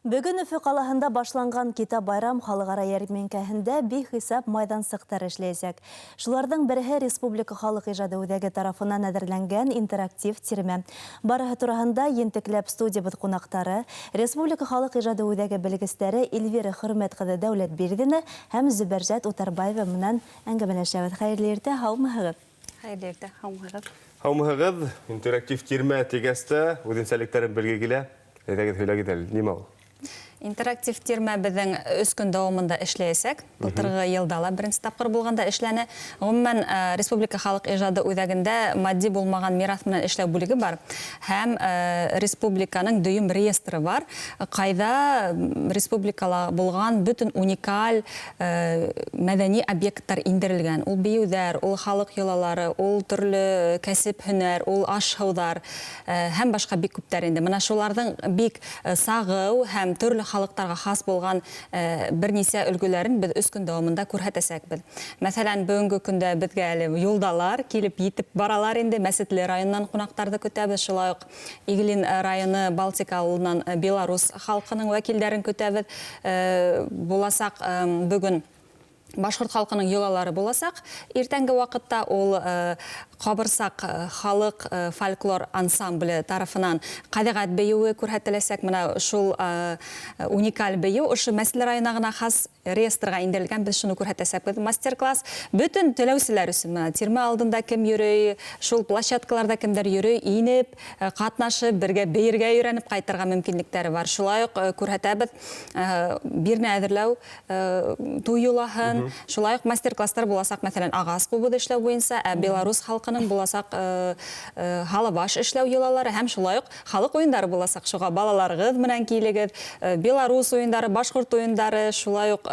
Бөгөн Өфө қалаһында башланган Китап байрам халыкара ярминкәһендә бихисап майдансыктар эшләячәк. Шуларның береһе Республика халык иҗады үзәге тарафынан әзерләнгән интерактив тирмә. Барыһы тураһында ентекләп студиябыз кунактары, Республика халык иҗады үзәге белгечләре Эльвира Хөрмәт кызы Дәүләтбирдина һәм Зөбәрҗәт Утарбаева менән әңгәмәләшәбез. Хәерле иртә, һаумыһығыҙ. Хәерле иртә, һаумыһығыҙ. Һаумыһығыҙ, интерактив тирмә тигәстә үҙенсәлектәрен белгегә килә. Әйҙәгеҙ һөйләгеҙ әле, нимә ул? Интерактив тирмә беҙҙең 3 көн дауамында эшләйәсәк. Былтырғы йылда ла беренсе тапҡыр булғанда эшләне. Ғөмүмән Республика халык ижады үҙәгендә матди булмаған мираҫ менән эшләү бүлеге бар. Һәм республиканың дөйөм реестры бар. Ҡайҙа республикала булған бөтөн уникаль мәҙәни объекттар индерелгән. Ул бейеүҙәр, ул халыҡ йолалары, ул төрлө кәсеп һөнәр, ул аш-һыуҙар һәм башҡа бик күптәр инде. Мына шуларҙың бик сағыу һәм төрлө халыҡтарға хас булған бер нисә өлгөләрен беҙ 3 көн дауамында күрһәтәсәкбеҙ. Мәҫәлән, бүгенге көндә беҙгә әле юлдалар килеп етеп баралар инде. Мәсетле районнан ҡунаҡтарҙы көтәбеҙ. Шулай уҡ Иглин районы Балтика ауылынан Белорус халҡының вәкилдәрен көтәбеҙ. Буласаҡ бөгөн башҡорт халҡының йолалары буласаҡ. Иртәнге ваҡытта ул Ҡабырсаҡ халыҡ фольклор ансамбле тарафынан ҡәҙиғәт бейеүе күрһәтеләсәк. Менә шул уникаль бейеү ошо Мәсәле районына ғына хас реестрға индерелгән. Беҙ шуны күрһәтәсәкбеҙ. Мастер-класс бөтөн теләүселәр өсөн. Тирмә алдында кем йөрөй, шул площадкаларда кемдәр йөрөй, инеп, ҡатнашып, бергә бейергә өйрәнеп ҡайтырға мөмкинлектәре бар. Шулай уҡ күрһәтәбеҙ бирнә әҙерләү, туй юлаһын. Шулай уҡ мастер-класстар буласаҡ. Мәҫәлән, ағас ҡубыҙ эшләү буйынса, Белорус халҡының буласаҡ һалабаш эшләү йолалары һәм шулай уҡ халыҡ уйындары буласаҡ. Шуға балаларығыҙ менән килегеҙ. Белорус уйындары, башҡорт уйындары, шулай уҡ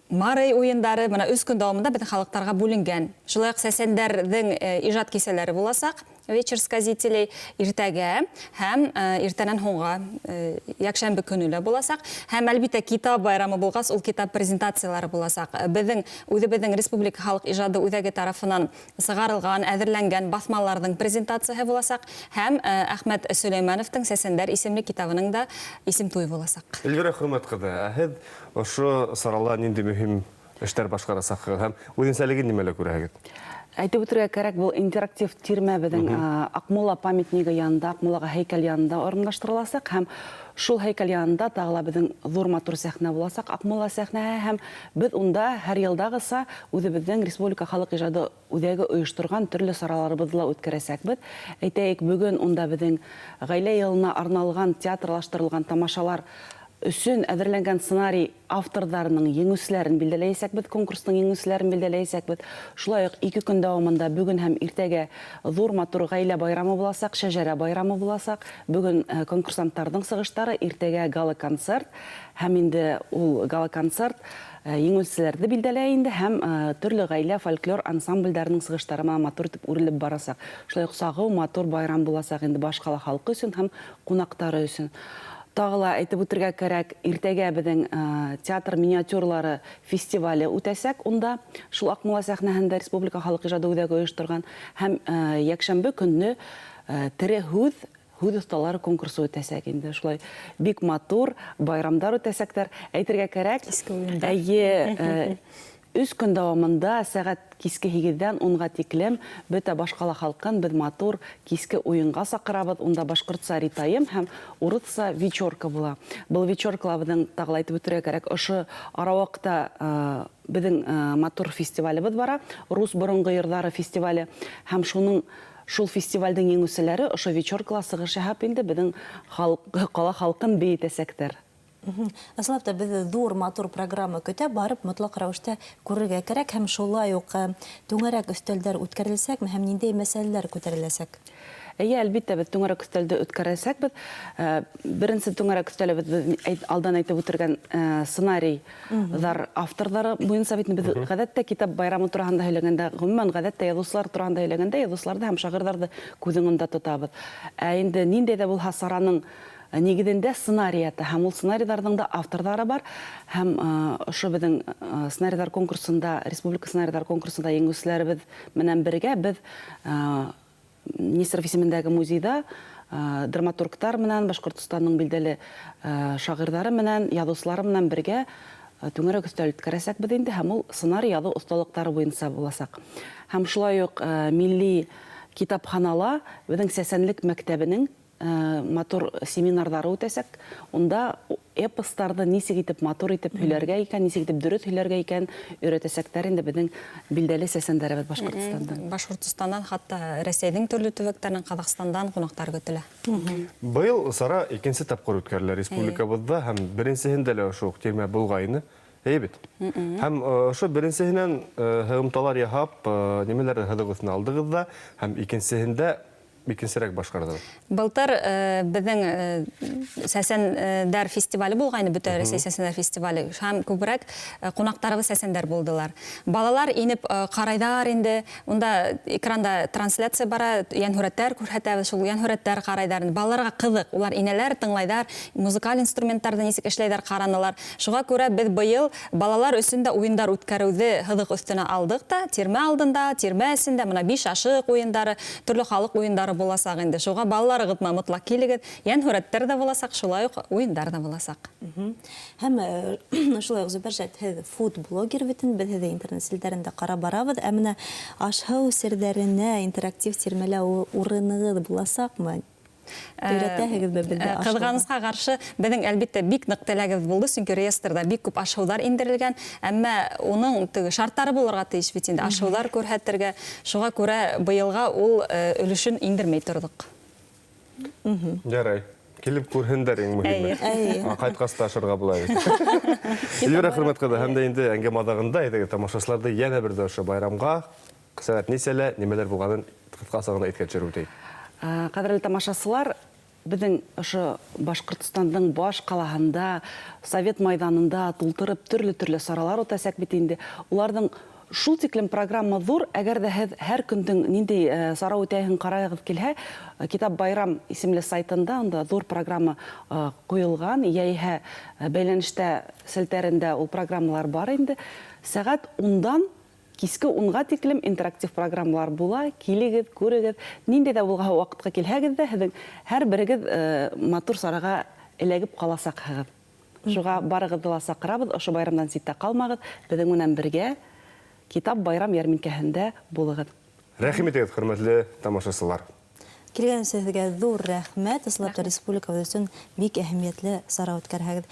Марый уйындары, мына 3 көн дауамында беҙҙең халыҡтарға бүленгән. Шулай уҡ сәсәндәрҙең ижад кисәләре буласаҡ. Вечер сказителей иртәгә һәм иртәнән һуңға якшәмбе көнө лә буласаҡ. Һәм әлбиттә китап байрамы булғас, ул китап презентациялары буласаҡ. Үҙебеҙҙең Республика халыҡ ижады үҙәге тарафынан сығарылған, әҙерләнгән баҫмаларҙың презентацияһы буласаҡ. Һәм Әхмәт Сөләймәновтың Сәсәндәр исемле китабының да исем туйы буласаҡ. Эльвира Хөрмәт ҡыҙы, һеҙ ошо сарала нинди мөһим эштәр башҡарасаҡһығыҙ һәм үҙенсәлеген нимәлә күрәһегеҙ? Әйтеп үтергә кәрәк, был интерактив тирмә беҙҙең Аҡмула памятниги янында, Аҡмулаға һәйкәл янында орынлаштырыласаҡ һәм шул һәйкәл янында тағы ла беҙҙең ҙур матур сәхнә буласаҡ, Аҡмула сәхнәһе, һәм беҙ унда һәр йылдағыса үҙебеҙҙең Республика халыҡ ижады үҙәге ойошторған төрлө сараларыбыҙҙы ла үткәрәсәкбеҙ. Әйтәйек, бөгөн унда беҙҙең ғаилә йылына арналған театрлаштырылған тамашалар өсөн әҙерләнгән сценарий авторҙарының еңеүселәрен билдәләйәсәкбеҙ, конкурстың еңеүселәрен билдәләйәсәкбеҙ. Шулай уҡ 2 көн дауамында бөгөн һәм иртәгә ҙур матур ғаилә байрамы буласаҡ, шәжәрә байрамы буласаҡ. Бөгөн конкурсанттарҙың сығыштары, иртәгә гала-концерт һәм инде ул гала-концерт еңеүселәрҙе билдәләй инде һәм төрлө ғаилә фольклор ансамбльдәренең сығыштары матур итеп үрелеп барасаҡ. Шулай уҡ сағыу матур байрам буласаҡ инде баш ҡала халҡы өсөн һәм ҡунаҡтары өсөн. Тағы ла әйтеп үтергә кәрәк, иртәгә беҙҙең театр миниатюралары фестивале үтәсәк. Унда шул Аҡмула сәхнәһендә Республика халыҡ ижады үҙәге ойошторған һәм йәкшәмбе көнө тере һүҙ оҫталары конкурсы үтәсәк инде. Шулай бик матур байрамдар үтәсәктәр. Әйтергә кәрәк, 3 көн дауамында сәғәт киске 8-дән 10-ға тиклем бөтә башҡала халҡын беҙ матур киске уйынға саҡырабыҙ. Унда башҡортса ритайым һәм урыҫса вечерка була. Был вечеркала беҙҙең тағы ла әйтеп үтергә кәрәк, ошо арауаҡта беҙҙең матур фестивалебыҙ бара, Рус боронғо йырҙары фестивале, һәм шул фестивалдың еңеүселәре ошо вечеркала сығыш яһап инде беҙҙең ҡала халҡын бейетәсәктәр. Ыслап та беҙҙе ҙур матур программа көтә, барып мотлаҡ рәүештә күрергә кәрәк һәм шулай уҡ түңәрәк өҫтәлдәр үткәреләсәкме һәм ниндәй мәсьәләләр күтәреләсәк? Әйе, әлбиттә, беҙ түңәрәк өҫтәлде үткәрәсәкбеҙ. Беренсе түңәрәк өҫтәлебеҙ беҙ алдан әйтеп үтергән сценарийҙар авторҙары буйынса бит беҙ ғәҙәттә китап байрамы тураһында һөйләгәндә, ғөмүмән ғәҙәттә яҙыусылар тураһында һөйләгәндә, яҙыусыларҙы һәм шағирҙарҙы күҙ уңында тотабыҙ. Инде ниндәй ҙә булһа сараның нигеҙендә сценарийаты һәм ул сценарийҙарҙың да авторҙары бар. Һәм ошо беҙҙең сценарийҙар конкурсында, республика сценарийҙар конкурсында еңеүселәребеҙ менән бергә беҙ Нестеров исемендәге музейҙа драматургтар менән, Башкортстанның билдәле шагыйрьләре менән, язучылары менән бергә түңәрәк өстәл үткәрәсәк бит инде, һәм ул сценарий язу осталыклары буенча буласак. Һәм шулай ук милли китапханала безнең 80-лек мәктәбенең матур семинарлары үтәсәк, онда эпостарда нисек итеп матур итеп һөйләргә икән, нисек итеп дөрес һөйләргә икән өйрәтәсәктәр инде безнең билдәле сәсәндәребез Башкортстандан. Башкортстаннан, хатта Рәсәйнең төрле төбәкләреннән, Казакстандан кунаклар көтелә. Быел сара икенче тапкыр үткәрелә республикабызда һәм беренчеһендә лә ошо тирмә булгайны. Әйбит. Һәм ошо беренчеһеннән һыгымталар яһап, нимәләр һыдыгысына алдыгыз да, һәм икенчеһендә икенчерәк башкардыгыз. Былтыр безнең сәсәндәр фестивале булгайны, бөтә Рәсәй сәсәндәр фестивале. Һәм күбрәк кунакларыбыз сәсәндәр булдылар. Балалар инеп карайдар инде. Унда экранда трансляция бара, янһүрәттәр күрһәтәбез, шул янһүрәттәр карайдар. Балаларга кызык, улар инәләр, тыңлайдар, музыкаль инструментарда нисек эшләйдәр каранылар. Шуңа күрә без быел балалар өсендә уендар үткәрүде һыдык өстенә алдык та, тирмә алдында, тирмә эсендә менә 5 ашык уеннары, төрле халык уендары буласак инде. Шуңа балаларыгыз мотлак килегез. Янһүрәттәр дә буласак, шулай ук уендар да буласак. Һәм шулай ук Зөбәрҗәт, һеҙ фуд-блогер битен, без һеҙҙе интернет селдәрендә ҡарап барабыҙ. Ә менә ашһыу серҙәренә интерактив тирмәлә урынығыҙ буласаҡмы? Өйрәтәһегеҙ бе беҙҙе ашһыуға? Ҡыҙғанысҡа ҡаршы, беҙҙең әлбиттә бик ныҡ теләгебеҙ булды, сөнки реестрда бик күп ашһыуҙар индерелгән, әммә уның шарттары булырға тейеш бит инде, ашһыуҙар күрһәтергә. Шуға күрә быйылға ул өлөшөн индермәй торҙоҡ. Ярай. Килеп күрһендәр иң мөһиме. Ҡайтҡас та ашырға була бит. Эльвира Хөрмәт ҡыҙы, һәм дә инде әңгәмә аҙағында тамашасыларҙы йәнә бер дә ошо байрамға сәғәт нисәлә, нимәләр булғанын ҡыҫҡаса ғына әйткәнсә үтәйек. Ҡәҙерле тамашасылар, безнең ошо Башҡортостандың баш ҡалаһында, Совет майҙанында тултырып төрлө саралар үтәсәк бит инде. Уларҙың шул тиклем программа ҙур, әгәр ҙә һеҙ һәр көндөң ниндәй сара үтәһен ҡарайығыҙ килһә, Китап байрам исемле сайтында унда ҙур программа ҡуйылған, йәиһә бәйләнештә селтәрендә ул программалар бар инде. Сәғәт 10-дан киске 10-ға тиклем интерактив программалар була, килегеҙ, күрегеҙ, ниндәй ҙә булһа ваҡытҡа килһәгеҙ ҙә, һеҙҙең һәр берегеҙ матур сараға эләгеп ҡаласаҡһығыҙ. Шуға барығыҙҙы ла саҡырабыҙ, ошо байрамдан ситтә ҡалмағыҙ, беҙҙең менән бергә Китап байрам йәрминкәһендә булығыҙ. Рәхим итегеҙ, хөрмәтле тамашасылар. Килгәнегеҙгә ҙур рәхмәт. Ысынлап та республикабыҙ өсөн бик әһәмиәтле сара үткәрһәгеҙ.